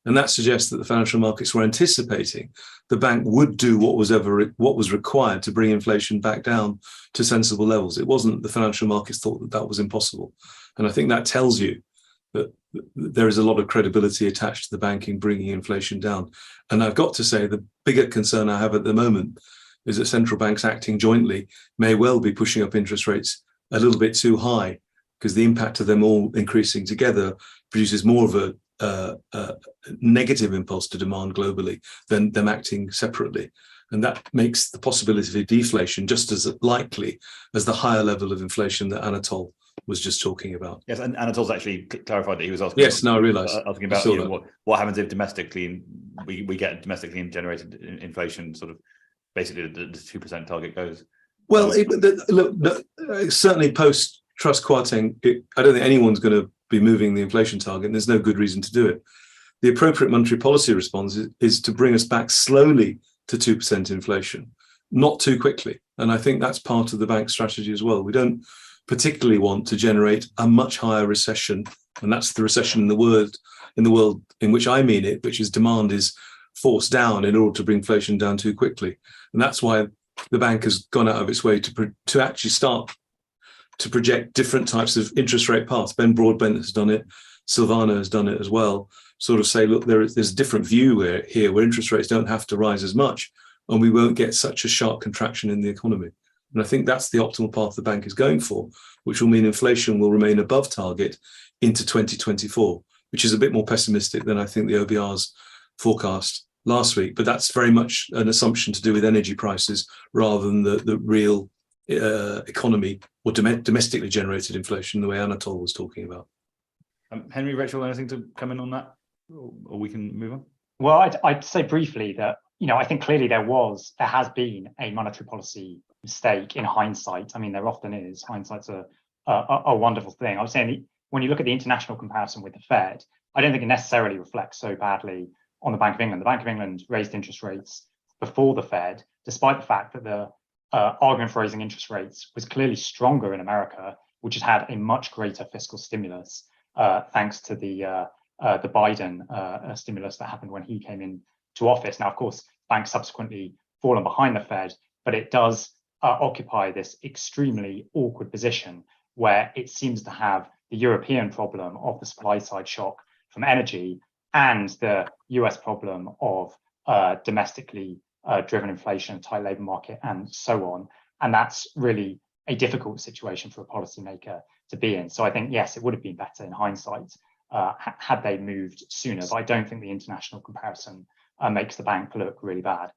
And that suggests that the financial markets were anticipating the bank would do what was required to bring inflation back down to sensible levels. It wasn't the financial markets thought that was impossible. And I think that tells you that there is a lot of credibility attached to the bank in bringing inflation down. And I've got to say, the bigger concern I have at the moment is that central banks acting jointly may well be pushing up interest rates a little bit too high, because the impact of them all increasing together produces more of a negative impulse to demand globally than them acting separately. And that makes the possibility of deflation just as likely as the higher level of inflation that Anatol was just talking about. Yes, and Anatol's actually clarified that he was asking. Yes, no, I realise. Asking about what happens if domestically we get domestically generated inflation, sort of basically the 2% target goes. Well, certainly post Truss Kwarteng, I don't think anyone's going to be moving the inflation target, and there's no good reason to do it. The appropriate monetary policy response is to bring us back slowly to 2% inflation, not too quickly. And I think that's part of the bank's strategy as well. We don't particularly want to generate a much higher recession, and that's the recession in the world in which I mean it, which is demand is forced down in order to bring inflation down too quickly. And that's why the bank has gone out of its way to actually start to project different types of interest rate paths. Ben Broadbent has done it, Silvana has done it as well, sort of say, look, there's a different view here where interest rates don't have to rise as much, and we won't get such a sharp contraction in the economy. And I think that's the optimal path the bank is going for, which will mean inflation will remain above target into 2024, which is a bit more pessimistic than I think the OBR's forecast last week. But that's very much an assumption to do with energy prices rather than the real economy or domestically generated inflation, the way Anatol was talking about. Henry, Rachel, anything to come in on that? Or we can move on? Well, I'd say briefly that I think clearly there has been a monetary policy mistake in hindsight. I mean, there often is. Hindsight's a wonderful thing. I was saying, when you look at the international comparison with the Fed, I don't think it necessarily reflects so badly on the Bank of England. The Bank of England raised interest rates before the Fed, despite the fact that the argument for raising interest rates was clearly stronger in America, which has had a much greater fiscal stimulus thanks to the Biden stimulus that happened when he came in to office. Now, of course, banks subsequently fallen behind the Fed, but it does occupy this extremely awkward position where it seems to have the European problem of the supply side shock from energy and the US problem of domestically driven inflation, tight labor market, and so on. And that's really a difficult situation for a policymaker to be in. So I think, yes, it would have been better in hindsight had they moved sooner, but I don't think the international comparison makes the bank look really bad.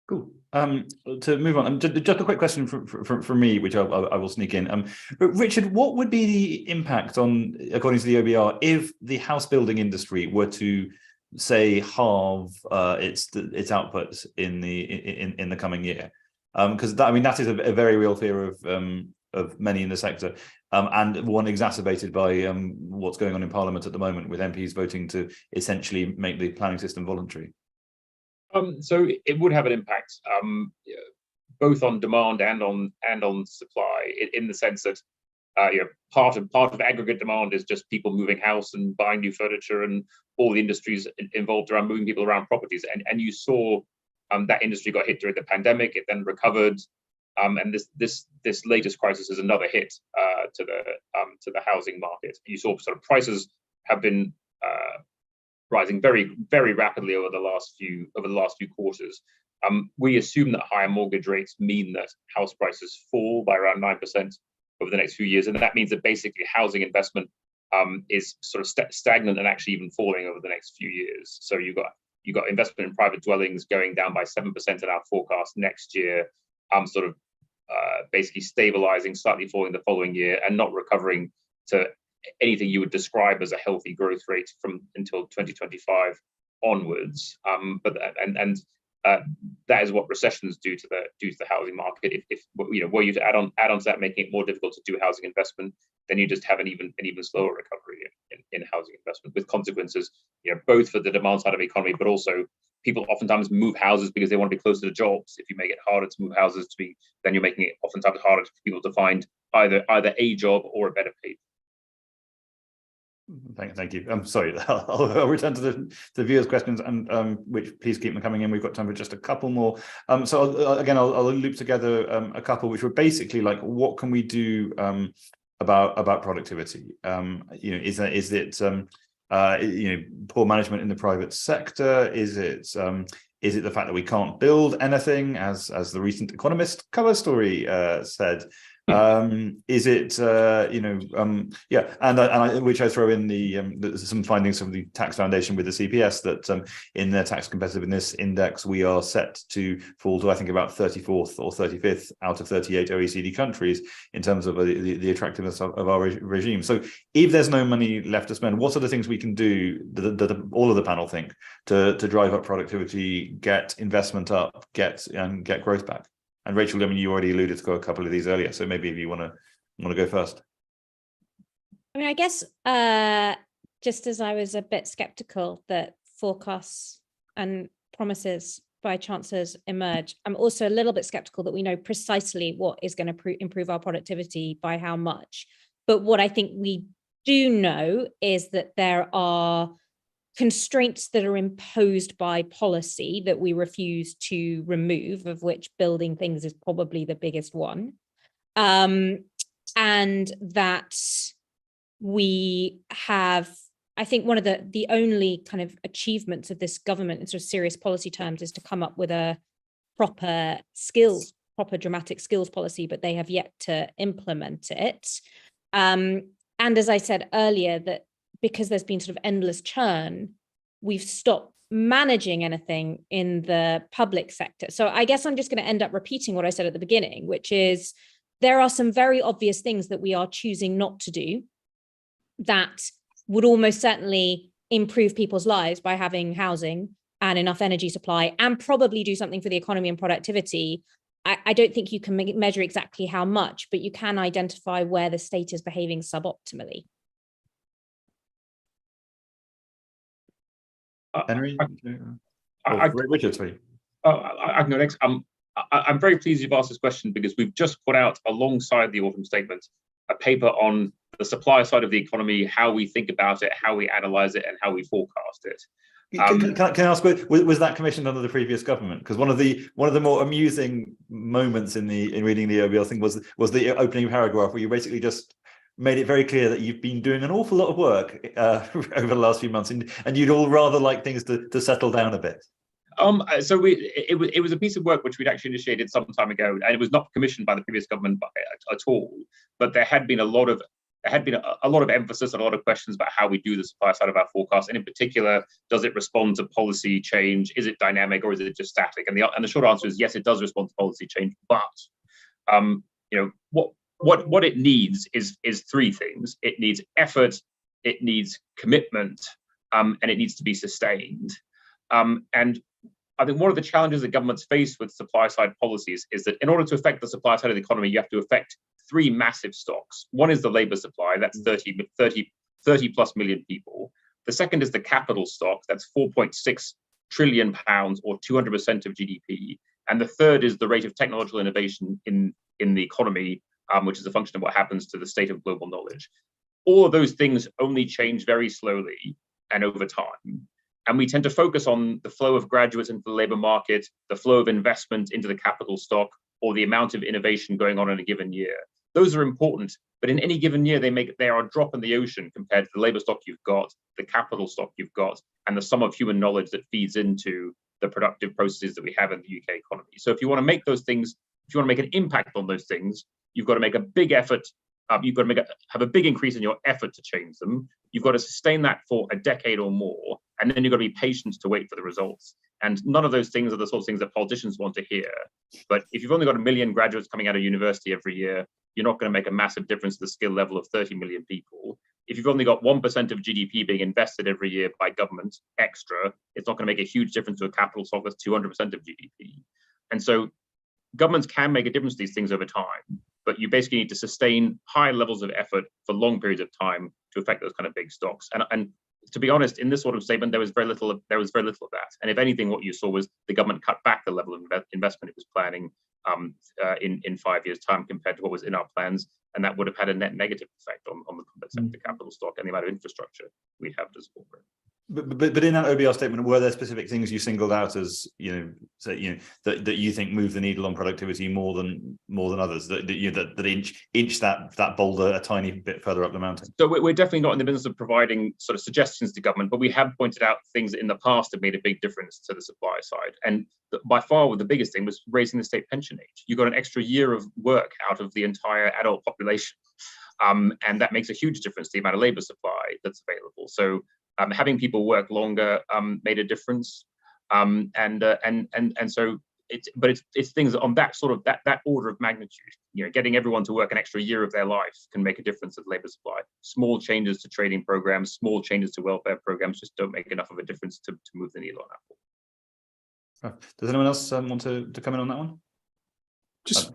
Cool. To move on, just a quick question from me, which I will sneak in. Richard, what would be the impact on, according to the OBR, if the house building industry were to, say, halve its output in the coming year? Because that is a very real fear of many in the sector, and one exacerbated by what's going on in Parliament at the moment, with MPs voting to essentially make the planning system voluntary. So it would have an impact, both on demand and on supply, in the sense that part of aggregate demand is just people moving house and buying new furniture, and all the industries involved around moving people around properties. And you saw that industry got hit during the pandemic. It then recovered, and this latest crisis is another hit to the housing market. You saw sort of prices have been rising very, very rapidly over the last few quarters. We assume that higher mortgage rates mean that house prices fall by around 9% over the next few years, and that means that basically housing investment is sort of stagnant and actually even falling over the next few years. So you got investment in private dwellings going down by 7% in our forecast next year, basically stabilizing, slightly falling the following year, and not recovering to anything you would describe as a healthy growth rate from until 2025 onwards. That is what recessions do to the housing market. If were you to add on to that, making it more difficult to do housing investment, then you just have an even slower recovery in housing investment, with consequences, both for the demand side of the economy, but also people oftentimes move houses because they want to be closer to jobs. If you make it harder to move houses then you're making it oftentimes harder for people to find either a job or a better paid. Thank you. I'm sorry. I'll return to the viewers' questions, and which please keep them coming in. We've got time for just a couple more. So I'll loop together a couple, which were basically like, what can we do about productivity? Is it poor management in the private sector? Is it the fact that we can't build anything, as the recent Economist cover story said? Is it which I throw in some findings from the Tax Foundation with the CPS, that in their tax competitiveness index we are set to fall to, I think, about 34th or 35th out of 38 OECD countries in terms of the attractiveness of our regime. So if there's no money left to spend, what are the things we can do, that all of the panel think, to drive up productivity, get investment up, get growth back? And Rachel, you already alluded to a couple of these earlier, so maybe if you want to go first. I mean, I guess just as I was a bit skeptical that forecasts and promises by chancellors emerge, I'm also a little bit skeptical that we know precisely what is going to improve our productivity by how much. But what I think we do know is that there are constraints that are imposed by policy that we refuse to remove, of which building things is probably the biggest one. And that we have, I think one of the only kind of achievements of this government in sort of serious policy terms is to come up with a proper dramatic skills policy, but they have yet to implement it. And as I said earlier, that because there's been sort of endless churn, we've stopped managing anything in the public sector. So I guess I'm just going to end up repeating what I said at the beginning, which is there are some very obvious things that we are choosing not to do that would almost certainly improve people's lives by having housing, and enough energy supply, and probably do something for the economy and productivity, I don't think you can measure exactly how much, but you can identify where the state is behaving suboptimally. Henry? Richard, sorry. I can go next. I'm very pleased you've asked this question, because we've just put out, alongside the autumn statement, a paper on the supply side of the economy, how we think about it, how we analyze it, and how we forecast it. Can I ask, was that commissioned under the previous government? Because one of the more amusing moments in reading the OBL thing was the opening paragraph, where you basically just made it very clear that you've been doing an awful lot of work over the last few months, and you'd all rather like things to settle down a bit. So it was a piece of work which we'd actually initiated some time ago, and it was not commissioned by the previous government at all. But there had been a lot of emphasis and a lot of questions about how we do the supply side of our forecast, and in particular, does it respond to policy change? Is it dynamic, or is it just static? And the short answer is yes, it does respond to policy change. But what it needs is three things. It needs effort, it needs commitment, and it needs to be sustained. And I think one of the challenges that governments face with supply side policies is that in order to affect the supply side of the economy, you have to affect three massive stocks. One is the labor supply, that's 30 plus million people. The second is the capital stock, that's 4.6 trillion pounds, or 200% of GDP. And the third is the rate of technological innovation in the economy, which is a function of what happens to the state of global knowledge. All of those things only change very slowly and over time. And we tend to focus on the flow of graduates into the labor market, the flow of investment into the capital stock, or the amount of innovation going on in a given year. Those are important, but in any given year, they are a drop in the ocean compared to the labor stock you've got, the capital stock you've got, and the sum of human knowledge that feeds into the productive processes that we have in the UK economy. So if you want to make those things, if you want to make an impact on those things, you've got to make a big effort. You've got to have a big increase in your effort to change them. You've got to sustain that for a decade or more, and then you've got to be patient to wait for the results. And none of those things are the sorts of things that politicians want to hear. But if you've only got 1 million graduates coming out of university every year, you're not going to make a massive difference to the skill level of 30 million people. If you've only got 1% of GDP being invested every year by government extra, it's not going to make a huge difference to a capital stock that's 200% of GDP. And so governments can make a difference to these things over time, but you basically need to sustain high levels of effort for long periods of time to affect those kind of big stocks. And to be honest, in this sort of statement, there was very little of that. And if anything, what you saw was the government cut back the level of investment it was planning in 5 years' time compared to what was in our plans, and that would have had a net negative effect on the public sector capital stock and the amount of infrastructure we have to support it. But in that OBL statement, were there specific things you singled out as that you think move the needle on productivity more than others, that inch that boulder a tiny bit further up the mountain? So we're definitely not in the business of providing sort of suggestions to government, but we have pointed out things that in the past have made a big difference to the supply side. And by far the biggest thing was raising the state pension age. You got an extra year of work out of the entire adult population, and that makes a huge difference to the amount of labour supply that's available. So having people work longer made a difference, and so it's things on that sort of that order of magnitude. Getting everyone to work an extra year of their life can make a difference with labour supply. Small changes to training programs, small changes to welfare programs just don't make enough of a difference to move the needle on that. Does anyone else want to come in on that one?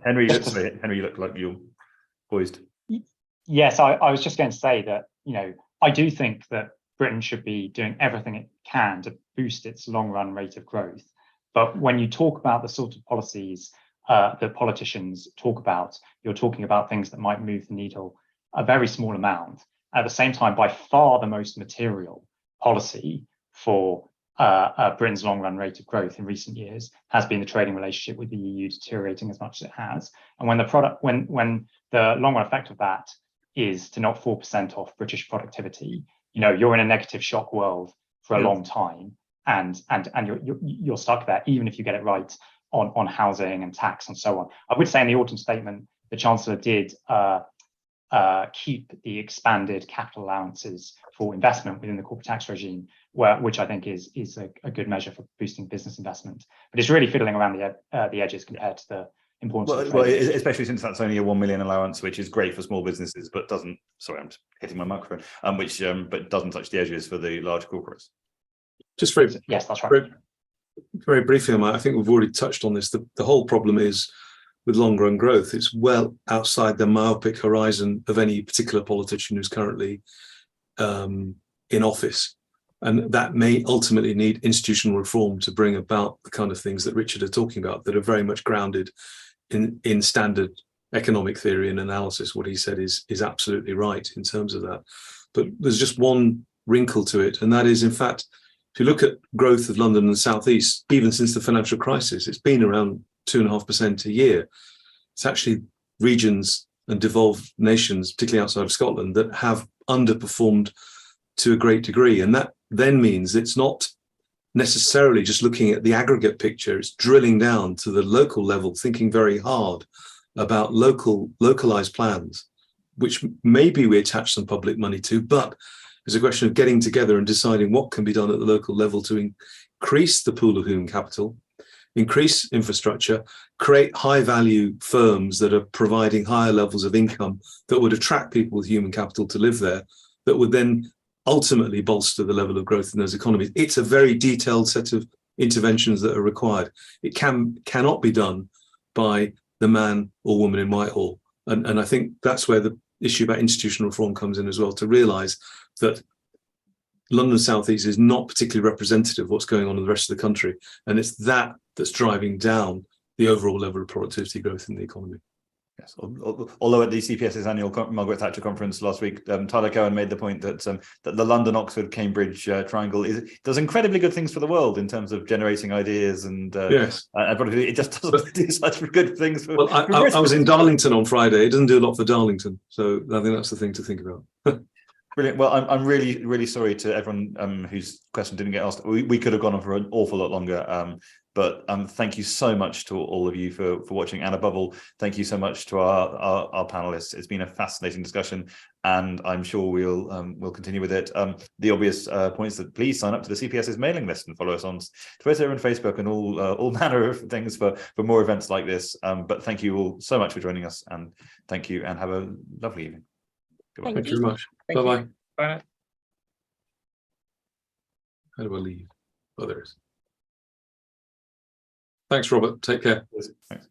Henry, you look like you're poised. Yes, I was just going to say that I do think that Britain should be doing everything it can to boost its long-run rate of growth. But when you talk about the sort of policies that politicians talk about, you're talking about things that might move the needle a very small amount. At the same time, by far the most material policy for Britain's long-run rate of growth in recent years has been the trading relationship with the EU deteriorating as much as it has. And when the long-run effect of that is to knock 4% off British productivity, you're in a negative shock world for a long time, and you're stuck there, even if you get it right on housing and tax and so on. I would say in the autumn statement, the Chancellor did keep the expanded capital allowances for investment within the corporate tax regime, which I think is a good measure for boosting business investment. But it's really fiddling around the edges compared to the importance. Well, especially since that's only a 1 million allowance, which is great for small businesses, but doesn't. Sorry, I'm just hitting my microphone. But doesn't touch the edges for the large corporates. Just very, yes, that's right. Very briefly, I think we've already touched on this. The whole problem is with long run growth, it's well outside the myopic horizon of any particular politician who's currently in office. And that may ultimately need institutional reform to bring about the kind of things that Richard are talking about that are very much grounded in standard economic theory and analysis. What he said is absolutely right in terms of that. But there's just one wrinkle to it, and that is, in fact, if you look at growth of London and the South East, even since the financial crisis, it's been around 2.5% a year. It's actually regions and devolved nations, particularly outside of Scotland, that have underperformed to a great degree. And that then means it's not necessarily just looking at the aggregate picture, it's drilling down to the local level, thinking very hard about localized plans, which maybe we attach some public money to, but it's a question of getting together and deciding what can be done at the local level to increase the pool of human capital, increase infrastructure, create high value firms that are providing higher levels of income that would attract people with human capital to live there, that would then ultimately bolster the level of growth in those economies. It's a very detailed set of interventions that are required. It cannot be done by the man or woman in Whitehall. And I think that's where the issue about institutional reform comes in as well, to realise that London South East is not particularly representative of what's going on in the rest of the country. And it's that that's driving down the overall level of productivity growth in the economy. Yes. Although at the CPS's annual Margaret Thatcher conference last week, Tyler Cowen made the point that that the London, Oxford, Cambridge triangle does incredibly good things for the world in terms of generating ideas, and yes, it just doesn't do such good things. I was in Darlington on Friday. It doesn't do a lot for Darlington, so I think that's the thing to think about. Brilliant. Well, I'm really, really sorry to everyone whose question didn't get asked. We could have gone on for an awful lot longer. But thank you so much to all of you for watching, and above all, thank you so much to our panelists. It's been a fascinating discussion, and I'm sure we'll continue with it. The obvious points that please sign up to the CPS's mailing list and follow us on Twitter and Facebook and all manner of things for more events like this. But thank you all so much for joining us, and thank you, and have a lovely evening. Goodbye. Thank you very much. Bye-bye. Bye. How do I leave? Oh, there it is. Thanks, Robert. Take care. Thanks.